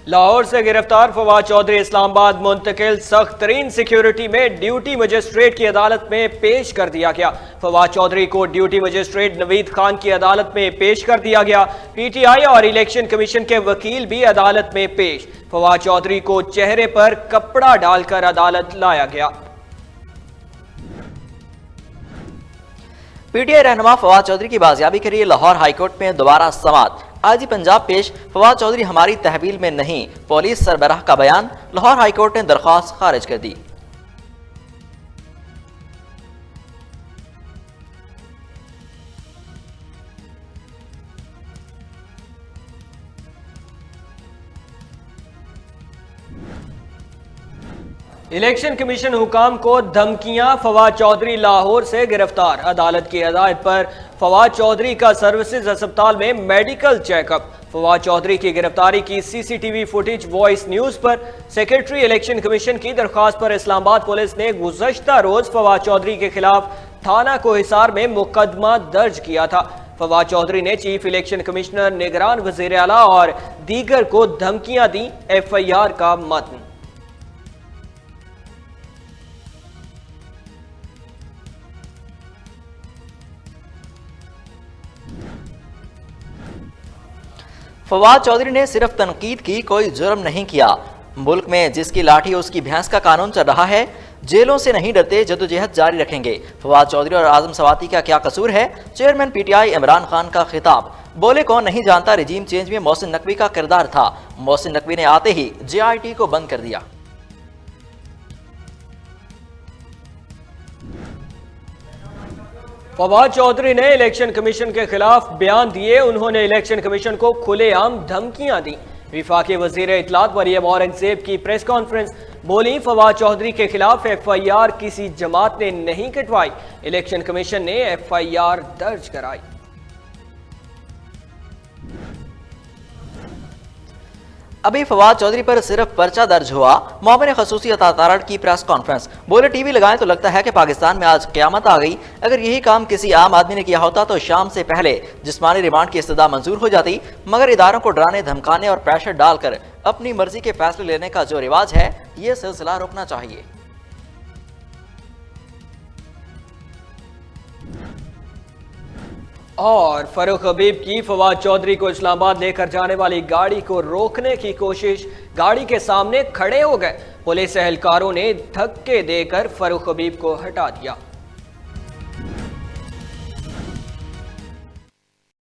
लाहौर से गिरफ्तार फवाद चौधरी इस्लामाबाद मुंतकिल सख्त तरीन सिक्योरिटी में ड्यूटी मजिस्ट्रेट की अदालत में पेश कर दिया गया। फवाद चौधरी को ड्यूटी मजिस्ट्रेट नवीद खान की अदालत में पेश कर दिया गया। पीटीआई और इलेक्शन कमीशन के वकील भी अदालत में पेश। फवाद चौधरी को चेहरे पर कपड़ा डालकर अदालत लाया गया। पीटीआई रहनुमा फवाद चौधरी की बाजियाबी के लिए लाहौर हाईकोर्ट में दोबारा समाअत। आईजी पंजाब पेश, फवाद चौधरी हमारी तहवील में नहीं, पुलिस सरबराह का बयान। लाहौर हाईकोर्ट ने दरख्वास्त खारिज कर दी। इलेक्शन कमीशन हुकाम को धमकियां, फवाद चौधरी लाहौर से गिरफ्तार। अदालत की हिदायत पर फवाद चौधरी का सर्विसेज अस्पताल में मेडिकल चेकअप। फवाद चौधरी की गिरफ्तारी की सीसीटीवी फुटेज वॉइस न्यूज पर। सेक्रेटरी इलेक्शन कमीशन की दरख्वास्त पर इस्लामाबाद पुलिस ने गुज़श्ता रोज फवाद चौधरी के खिलाफ थाना कोहिसार में मुकदमा दर्ज किया था। फवाद चौधरी ने चीफ इलेक्शन कमिश्नर, निगरान वज़ीर आला और दीगर को धमकियां दी। FIR का मतन। फवाद चौधरी ने सिर्फ तनकीद की, कोई जुर्म नहीं किया। मुल्क में जिसकी लाठी उसकी भैंस का कानून चल रहा है। जेलों से नहीं डरते, जद्दोजहद जारी रखेंगे। फवाद चौधरी और आजम सवाती का क्या कसूर है? चेयरमैन पीटीआई इमरान खान का खिताब। बोले कौन नहीं जानता रिजीम चेंज में मोहसिन नकवी का किरदार था। मोहसिन नकवी ने आते ही JIT को बंद कर दिया। फवाद चौधरी ने इलेक्शन कमीशन के खिलाफ बयान दिए। उन्होंने इलेक्शन कमीशन को खुलेआम धमकियां दी। विफाकी वजीर इत्तलात मरियम औरंगजेब की प्रेस कॉन्फ्रेंस। बोली, फवाद चौधरी के खिलाफ FIR किसी जमात ने नहीं कटवाई, इलेक्शन कमीशन ने FIR दर्ज कराई। अभी फवाद चौधरी पर सिर्फ पर्चा दर्ज हुआ। मोमिन खसूसी अता की प्रेस कॉन्फ्रेंस। बोले, टीवी लगाएं तो लगता है कि पाकिस्तान में आज क़यामत आ गई। अगर यही काम किसी आम आदमी ने किया होता तो शाम से पहले जिस्मानी रिमांड की इस्तदा मंजूर हो जाती। मगर इदारों को डराने, धमकाने और प्रेशर डालकर अपनी मर्जी के फैसले लेने का जो रिवाज है, ये सिलसिला रुकना चाहिए। और फरूख हबीब की फवाद चौधरी को इस्लामाबाद लेकर जाने वाली गाड़ी को रोकने की कोशिश। गाड़ी के सामने खड़े हो गए। पुलिस एहलकारों ने धक्के देकर फरूख हबीब को हटा दिया।